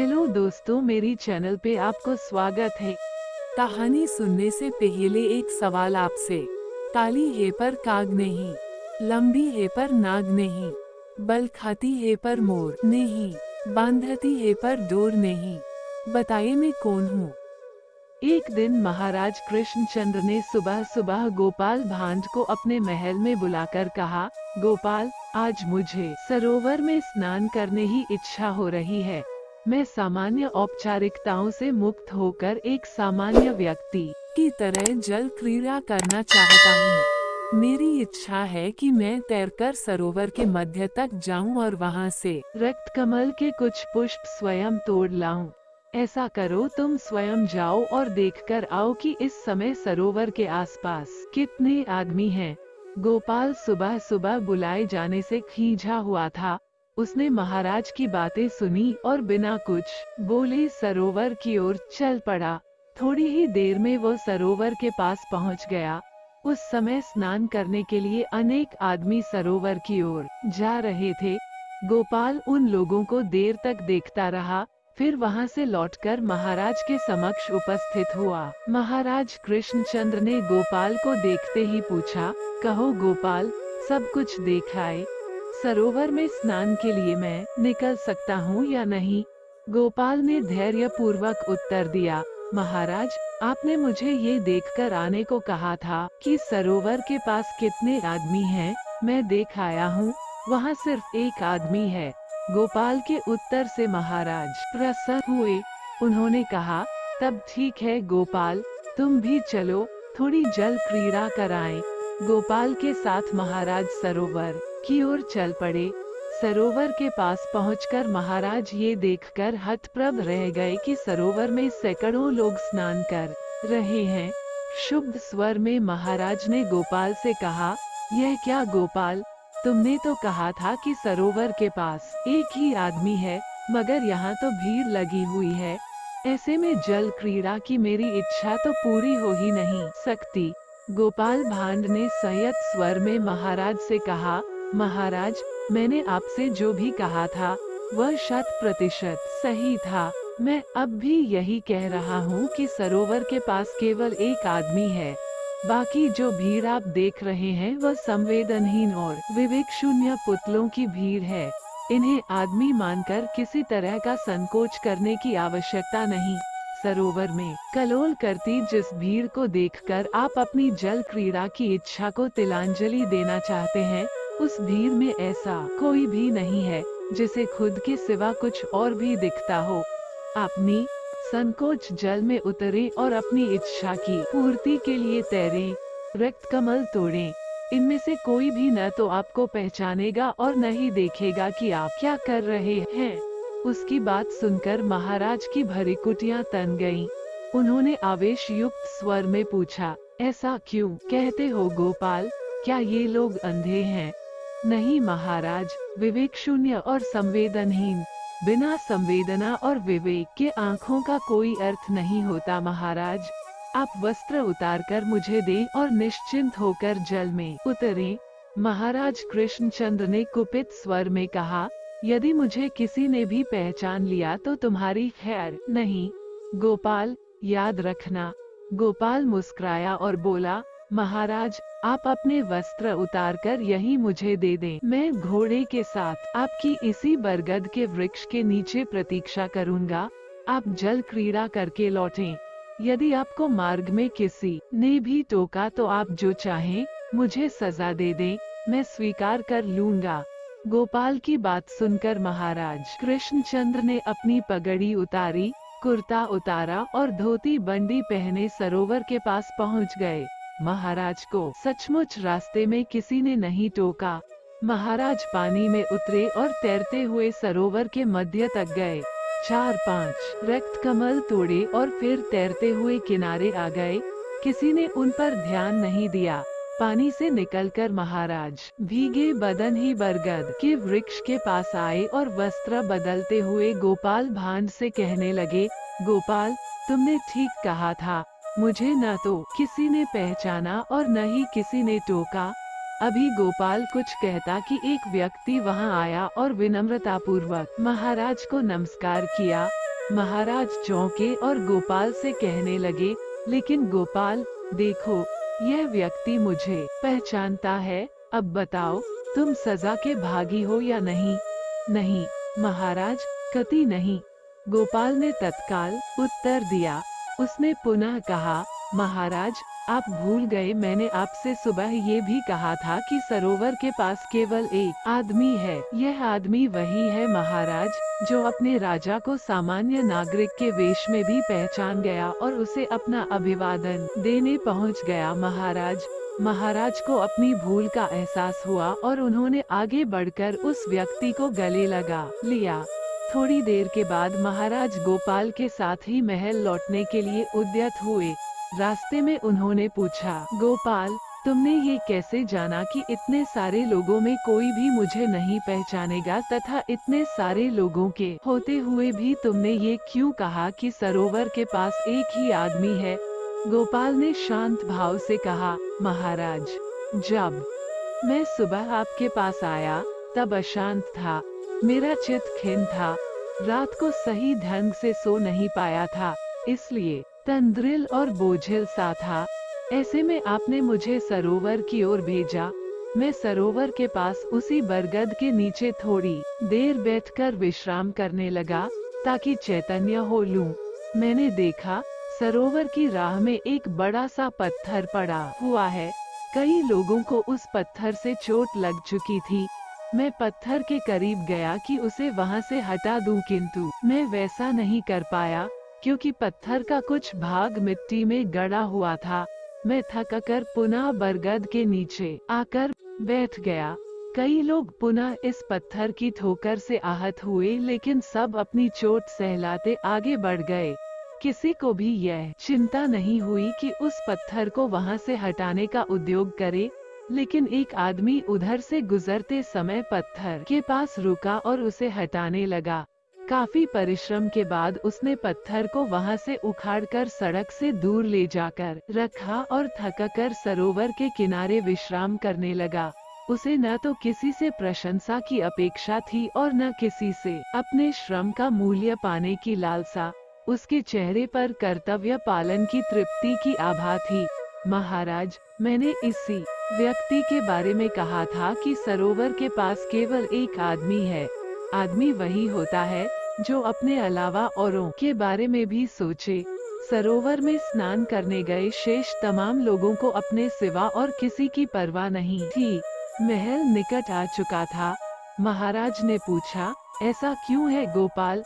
Hello दोस्तों, मेरी channel पे आपको स्वागत है। कहानी सुनने से पहले एक सवाल आपसे। काली है पर काग नहीं, लंबी है पर नाग नहीं, बल खाती है पर मोर नहीं, बांधती है पर डोर नहीं, बताइए मैं कौन हूँ। एक दिन महाराज कृष्णचंद्र ने सुबह सुबह गोपाल भांड को अपने महल में बुलाकर कहा, गोपाल, आज मुझे सरोवर में स्नान करने की इच्छा हो रही है। मैं सामान्य औपचारिकताओं से मुक्त होकर एक सामान्य व्यक्ति की तरह जल क्रीड़ा करना चाहता हूँ। मेरी इच्छा है कि मैं तैरकर सरोवर के मध्य तक जाऊं और वहां से रक्त कमल के कुछ पुष्प स्वयं तोड़ लाऊं। ऐसा करो, तुम स्वयं जाओ और देखकर आओ कि इस समय सरोवर के आसपास कितने आदमी हैं। गोपाल सुबह सुबह बुलाए जाने से खींचा हुआ था। उसने महाराज की बातें सुनी और बिना कुछ बोले सरोवर की ओर चल पड़ा। थोड़ी ही देर में वो सरोवर के पास पहुंच गया। उस समय स्नान करने के लिए अनेक आदमी सरोवर की ओर जा रहे थे। गोपाल उन लोगों को देर तक देखता रहा, फिर वहां से लौटकर महाराज के समक्ष उपस्थित हुआ। महाराज कृष्णचंद्र ने गोपाल को देखते ही पूछा, कहो गोपाल, सब कुछ देख आए? सरोवर में स्नान के लिए मैं निकल सकता हूँ या नहीं? गोपाल ने धैर्य पूर्वक उत्तर दिया, महाराज, आपने मुझे ये देखकर आने को कहा था कि सरोवर के पास कितने आदमी हैं। मैं देख आया हूँ, वहाँ सिर्फ एक आदमी है। गोपाल के उत्तर से महाराज प्रसन्न हुए। उन्होंने कहा, तब ठीक है गोपाल, तुम भी चलो, थोड़ी जल क्रीड़ा कराएं। गोपाल के साथ महाराज सरोवर की ओर चल पड़े। सरोवर के पास पहुंचकर महाराज ये देखकर हतप्रभ रह गए कि सरोवर में सैकड़ों लोग स्नान कर रहे हैं। शुद्ध स्वर में महाराज ने गोपाल से कहा, यह क्या गोपाल, तुमने तो कहा था कि सरोवर के पास एक ही आदमी है, मगर यहाँ तो भीड़ लगी हुई है। ऐसे में जल क्रीड़ा की मेरी इच्छा तो पूरी हो ही नहीं सकती। गोपाल भांड ने संयत स्वर में महाराज से कहा, महाराज, मैंने आपसे जो भी कहा था वह 100% सही था। मैं अब भी यही कह रहा हूँ कि सरोवर के पास केवल एक आदमी है। बाकी जो भीड़ आप देख रहे हैं वह संवेदनहीन और विवेक शून्य पुतलों की भीड़ है। इन्हें आदमी मानकर किसी तरह का संकोच करने की आवश्यकता नहीं। सरोवर में कलोल करती जिस भीड़ को देखकर आप अपनी जल क्रीड़ा की इच्छा को तिलांजलि देना चाहते हैं, उस भीड़ में ऐसा कोई भी नहीं है जिसे खुद के सिवा कुछ और भी दिखता हो। अपनी संकोच जल में उतरे और अपनी इच्छा की पूर्ति के लिए तैरें। रक्त कमल तोड़ें। इनमें से कोई भी न तो आपको पहचानेगा और न ही देखेगा कि आप क्या कर रहे हैं। उसकी बात सुनकर महाराज की भ्रुकुटियां तन गईं। उन्होंने आवेश युक्त स्वर में पूछा, ऐसा क्यों कहते हो गोपाल, क्या ये लोग अंधे हैं? नहीं महाराज, विवेक शून्य और संवेदनहीन। बिना संवेदना और विवेक के आँखों का कोई अर्थ नहीं होता महाराज। आप वस्त्र उतारकर मुझे दें और निश्चिंत होकर जल में उतरें। महाराज कृष्णचंद्र ने कुपित स्वर में कहा, यदि मुझे किसी ने भी पहचान लिया तो तुम्हारी खैर नहीं। गोपाल, याद रखना। गोपाल मुस्कुराया और बोला, महाराज, आप अपने वस्त्र उतारकर यही मुझे दे दें। मैं घोड़े के साथ आपकी इसी बरगद के वृक्ष के नीचे प्रतीक्षा करूंगा। आप जल क्रीड़ा करके लौटें। यदि आपको मार्ग में किसी ने भी टोका तो आप जो चाहें मुझे सजा दे दें, मैं स्वीकार कर लूंगा। गोपाल की बात सुनकर महाराज कृष्णचंद्र ने अपनी पगड़ी उतारी, कुर्ता उतारा और धोती बंडी पहने सरोवर के पास पहुंच गए। महाराज को सचमुच रास्ते में किसी ने नहीं टोका। महाराज पानी में उतरे और तैरते हुए सरोवर के मध्य तक गए। 4-5 रक्त कमल तोड़े और फिर तैरते हुए किनारे आ गए। किसी ने उन पर ध्यान नहीं दिया। पानी से निकलकर महाराज भीगे बदन ही बरगद के वृक्ष के पास आए और वस्त्र बदलते हुए गोपाल भांड से कहने लगे, गोपाल, तुमने ठीक कहा था, मुझे न तो किसी ने पहचाना और न ही किसी ने टोका। अभी गोपाल कुछ कहता कि एक व्यक्ति वहां आया और विनम्रतापूर्वक महाराज को नमस्कार किया। महाराज चौंके और गोपाल से कहने लगे, लेकिन गोपाल, देखो, यह व्यक्ति मुझे पहचानता है, अब बताओ, तुम सजा के भागी हो या नहीं? नहीं, महाराज, कतई नहीं, गोपाल ने तत्काल उत्तर दिया। उसने पुनः कहा, महाराज, आप भूल गए, मैंने आपसे सुबह ये भी कहा था कि सरोवर के पास केवल एक आदमी है। यह आदमी वही है महाराज, जो अपने राजा को सामान्य नागरिक के वेश में भी पहचान गया और उसे अपना अभिवादन देने पहुंच गया। महाराज को अपनी भूल का एहसास हुआ और उन्होंने आगे बढ़कर उस व्यक्ति को गले लगा लिया। थोड़ी देर के बाद महाराज गोपाल के साथ ही महल लौटने के लिए उद्यत हुए। रास्ते में उन्होंने पूछा, गोपाल, तुमने ये कैसे जाना कि इतने सारे लोगों में कोई भी मुझे नहीं पहचानेगा, तथा इतने सारे लोगों के होते हुए भी तुमने ये क्यों कहा कि सरोवर के पास एक ही आदमी है? गोपाल ने शांत भाव से कहा, महाराज, जब मैं सुबह आपके पास आया तब अशांत था, मेरा चित्त खिन्न था, रात को सही ढंग से सो नहीं पाया था, इसलिए तंद्रिल और बोझिल सा था। ऐसे में आपने मुझे सरोवर की ओर भेजा। मैं सरोवर के पास उसी बरगद के नीचे थोड़ी देर बैठकर विश्राम करने लगा ताकि चैतन्य हो लूं। मैंने देखा, सरोवर की राह में एक बड़ा सा पत्थर पड़ा हुआ है। कई लोगों को उस पत्थर से चोट लग चुकी थी। मैं पत्थर के करीब गया कि उसे वहां से हटा दूं, किंतु मैं वैसा नहीं कर पाया क्योंकि पत्थर का कुछ भाग मिट्टी में गड़ा हुआ था। मैं थक कर पुनः बरगद के नीचे आकर बैठ गया। कई लोग पुनः इस पत्थर की ठोकर से आहत हुए, लेकिन सब अपनी चोट सहलाते आगे बढ़ गए। किसी को भी यह चिंता नहीं हुई कि उस पत्थर को वहां से हटाने का उद्योग करे, लेकिन एक आदमी उधर से गुजरते समय पत्थर के पास रुका और उसे हटाने लगा। काफी परिश्रम के बाद उसने पत्थर को वहां से उखाड़कर सड़क से दूर ले जाकर रखा और थककर सरोवर के किनारे विश्राम करने लगा। उसे न तो किसी से प्रशंसा की अपेक्षा थी और न किसी से अपने श्रम का मूल्य पाने की लालसा। उसके चेहरे पर कर्तव्य पालन की तृप्ति की आभा थी। महाराज, मैंने इसी व्यक्ति के बारे में कहा था कि सरोवर के पास केवल एक आदमी है। आदमी वही होता है जो अपने अलावा औरों के बारे में भी सोचे। सरोवर में स्नान करने गए शेष तमाम लोगों को अपने सिवा और किसी की परवाह नहीं थी। महल निकट आ चुका था। महाराज ने पूछा, ऐसा क्यों है गोपाल?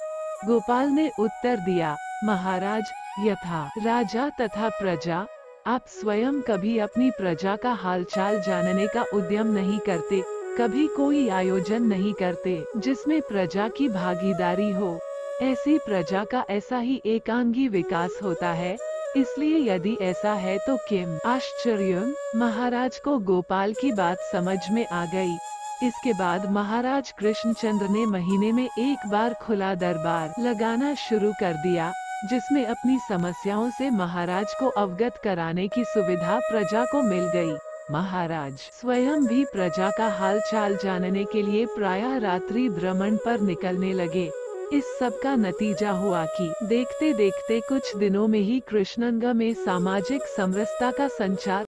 गोपाल ने उत्तर दिया, महाराज, यथा राजा तथा प्रजा, आप स्वयं कभी अपनी प्रजा का हालचाल जानने का उद्यम नहीं करते, कभी कोई आयोजन नहीं करते जिसमें प्रजा की भागीदारी हो। ऐसी प्रजा का ऐसा ही एकांगी विकास होता है। इसलिए यदि ऐसा है तो किम आश्चर्य। महाराज को गोपाल की बात समझ में आ गई। इसके बाद महाराज कृष्णचंद्र ने महीने में एक बार खुला दरबार लगाना शुरू कर दिया, जिसमें अपनी समस्याओं से महाराज को अवगत कराने की सुविधा प्रजा को मिल गई। महाराज स्वयं भी प्रजा का हाल चाल जानने के लिए प्रायः रात्रि भ्रमण पर निकलने लगे। इस सब का नतीजा हुआ कि देखते देखते कुछ दिनों में ही कृष्णगंगा में सामाजिक समरसता का संचार